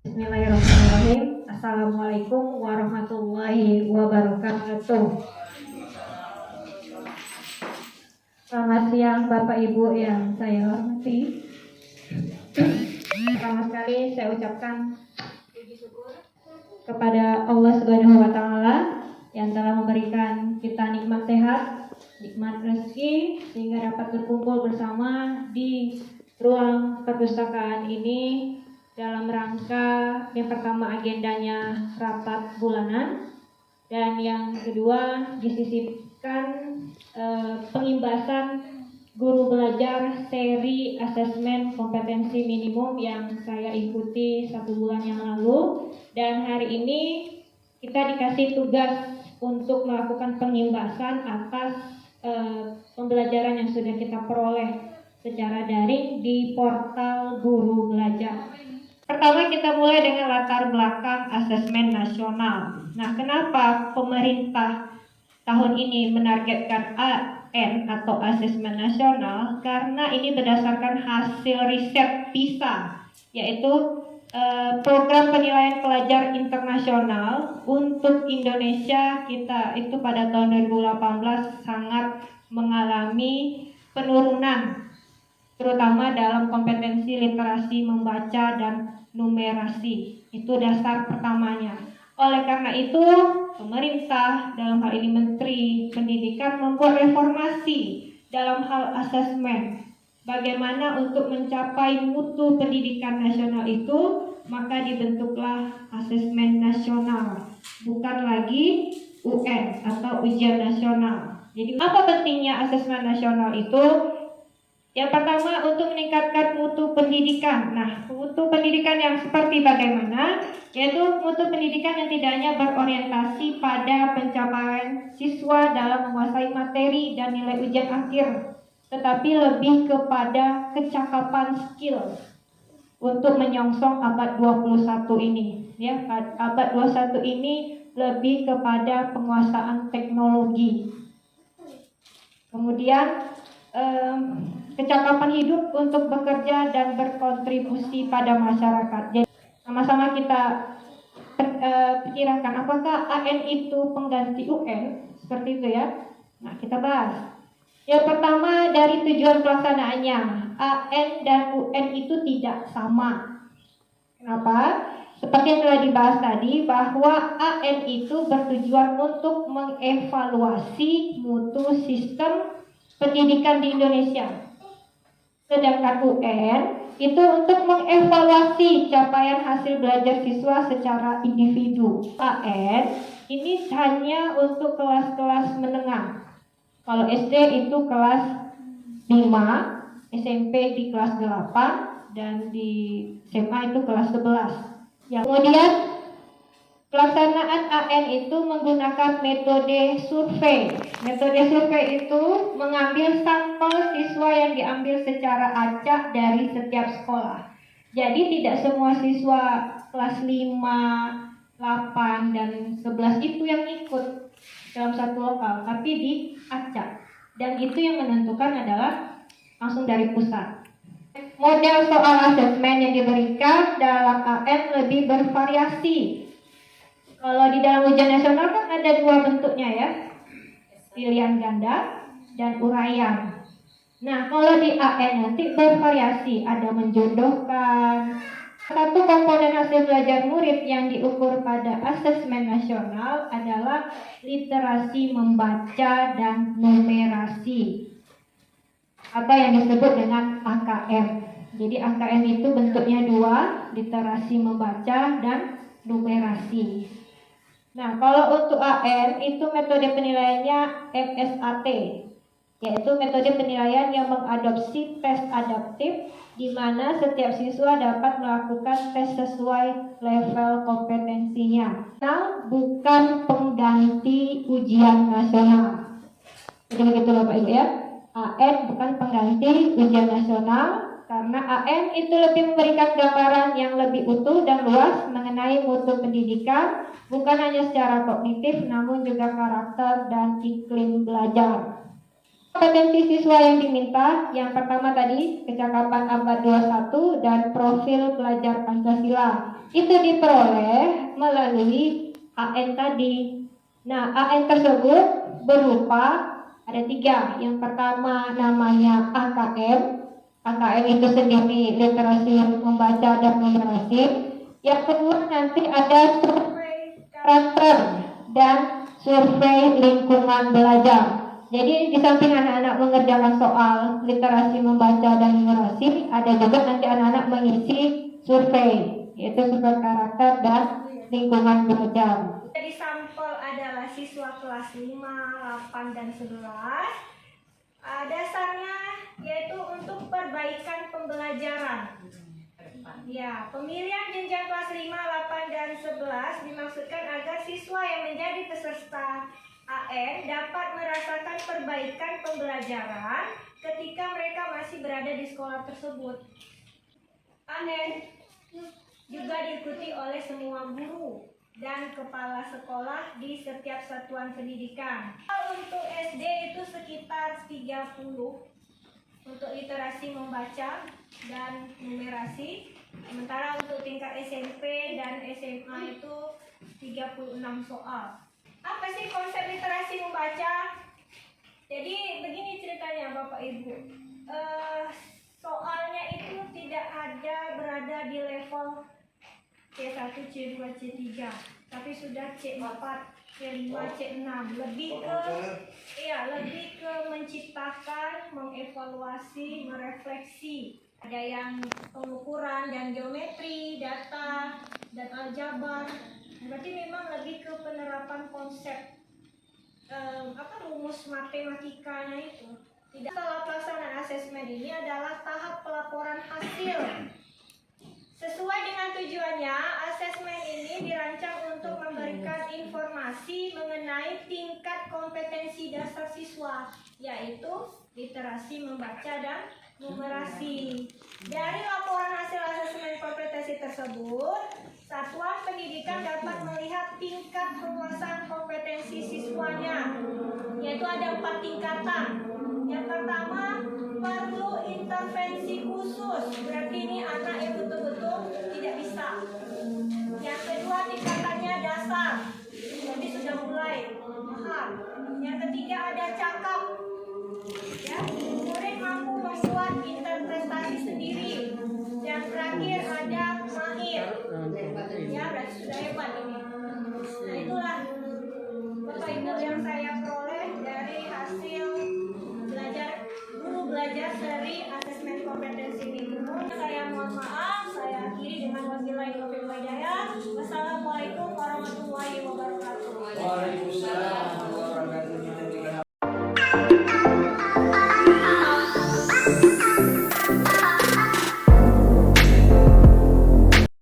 Bismillahirrahmanirrahim. Assalamualaikum warahmatullahi wabarakatuh. Selamat siang Bapak Ibu yang saya hormati. Pertama sekali saya ucapkan puji syukur kepada Allah Subhanahu wa taala yang telah memberikan kita nikmat sehat, nikmat rezeki sehingga dapat berkumpul bersama di ruang perpustakaan ini dalam rangka yang pertama agendanya rapat bulanan dan yang kedua disisipkan pengimbasan guru belajar seri asesmen kompetensi minimum yang saya ikuti 1 bulan yang lalu, dan hari ini kita dikasih tugas untuk melakukan pengimbasan atas pembelajaran yang sudah kita peroleh secara daring di portal guru belajar. Pertama kita mulai dengan latar belakang asesmen nasional. Nah, kenapa pemerintah tahun ini menargetkan AN atau asesmen nasional? Karena ini berdasarkan hasil riset PISA, yaitu program penilaian pelajar internasional untuk Indonesia. Kita itu pada tahun 2018 sangat mengalami penurunan, terutama dalam kompetensi literasi membaca dan numerasi. Itu dasar pertamanya. Oleh karena itu, pemerintah dalam hal ini Menteri Pendidikan membuat reformasi dalam hal asesmen. Bagaimana untuk mencapai mutu pendidikan nasional itu, maka dibentuklah asesmen nasional, bukan lagi UN atau ujian nasional. Jadi apa pentingnya asesmen nasional itu? Yang pertama, untuk meningkatkan mutu pendidikan. Nah, mutu pendidikan yang seperti bagaimana? Yaitu mutu pendidikan yang tidak hanya berorientasi pada pencapaian siswa dalam menguasai materi dan nilai ujian akhir, tetapi lebih kepada kecakapan skill untuk menyongsong abad 21 ini. Ya, abad 21 ini lebih kepada penguasaan teknologi. Kemudian kecakapan hidup untuk bekerja dan berkontribusi pada masyarakat. Jadi sama-sama kita pikirkan apakah AN itu pengganti UN, seperti itu ya. Nah, kita bahas. Yang pertama, dari tujuan pelaksanaannya, AN dan UN itu tidak sama. Kenapa? Seperti yang telah dibahas tadi, bahwa AN itu bertujuan untuk mengevaluasi mutu sistem pendidikan di Indonesia. Sedangkan UN itu untuk mengevaluasi capaian hasil belajar siswa secara individu. AN ini hanya untuk kelas-kelas menengah. Kalau SD itu kelas 5, SMP di kelas 8, dan di SMA itu kelas 11. Kemudian pelaksanaan AN itu menggunakan metode survei. Metode survei itu mengambil sampel siswa yang diambil secara acak dari setiap sekolah. Jadi tidak semua siswa kelas 5, 8, dan 11 itu yang ikut dalam satu lokal, tapi diacak. Dan itu yang menentukan adalah langsung dari pusat. model soal asesmen yang diberikan dalam AN lebih bervariasi. Kalau di dalam ujian nasional kan ada dua bentuknya ya, pilihan ganda dan uraian. Nah, kalau di AN nanti bervariasi, ada menjodohkan. Satu komponen hasil belajar murid yang diukur pada asesmen nasional adalah literasi membaca dan numerasi, atau yang disebut dengan AKM. Jadi AKM itu bentuknya dua, literasi membaca dan numerasi. Nah, kalau untuk AN itu metode penilaiannya MSAT, yaitu metode penilaian yang mengadopsi tes adaptif, di mana setiap siswa dapat melakukan tes sesuai level kompetensinya. Nah, bukan pengganti ujian nasional. Jadi begitu Bapak Ibu ya. AN bukan pengganti ujian nasional, karena AN itu lebih memberikan gambaran yang lebih utuh dan luas mengenai mutu pendidikan, bukan hanya secara kognitif, namun juga karakter dan iklim belajar. Kompetensi siswa yang diminta, yang pertama tadi kecakapan abad 21 dan profil pelajar Pancasila. Itu diperoleh melalui AN tadi. Nah, AN tersebut berupa ada 3. Yang pertama namanya AKM. AKM itu sendiri literasi membaca dan numerasi. Yang kedua nanti ada survei karakter dan survei lingkungan belajar. Jadi di samping anak-anak mengerjakan soal literasi membaca dan numerasi, ada juga nanti anak-anak mengisi survei, yaitu survei karakter dan lingkungan belajar. Jadi sampel adalah siswa kelas 5, 8, dan 11. Dasarnya yaitu untuk perbaikan pembelajaran. Ya, pemilihan jenjang kelas 5, 8, dan 11 dimaksudkan agar siswa yang menjadi peserta AN dapat merasakan perbaikan pembelajaran ketika mereka masih berada di sekolah tersebut. AN juga diikuti oleh semua guru dan kepala sekolah di setiap satuan pendidikan. Untuk SD itu sekitar 30 untuk literasi membaca dan numerasi. Sementara untuk tingkat SMP dan SMA itu 36 soal. Apa sih konsep literasi membaca? Jadi begini ceritanya Bapak Ibu. Soalnya itu tidak ada berada di level C1, C2, C3, tapi sudah C4, C5, C6. Lebih ke menciptakan, mengevaluasi, merefleksi. Ada yang pengukuran dan geometri, data, dan aljabar. Berarti memang lebih ke penerapan konsep rumus matematikanya itu. Tidak salah, pelaksanaan asesmen ini adalah tahap pelaporan hasil. Sesuai dengan tujuannya, asesmen ini dirancang untuk memberikan informasi mengenai tingkat kompetensi dasar siswa, yaitu literasi membaca dan numerasi. Dari laporan hasil asesmen kompetensi tersebut, satuan pendidikan dapat melihat tingkat penguasaan kompetensi siswanya, yaitu ada 4 tingkatan. Yang pertama, perlu intervensi khusus, berarti ini anak yang betul-betul tidak bisa. Yang kedua, tingkatannya dasar, jadi sudah mulai paham. Yang ketiga, ada cakap, ya, murid mampu membuat interpretasi sendiri. Yang terakhir ada mahir, ya, berarti sudah hebat ini. Nah, itulah Bapak Ibu yang saya peroleh dari hasil belajar seri asesmen kompetensi minimum. Saya mohon maaf, saya akhiri dengan wabillahi taufiq wal hidayah. Wassalamualaikum warahmatullahi wabarakatuh. Waalaikumsalam.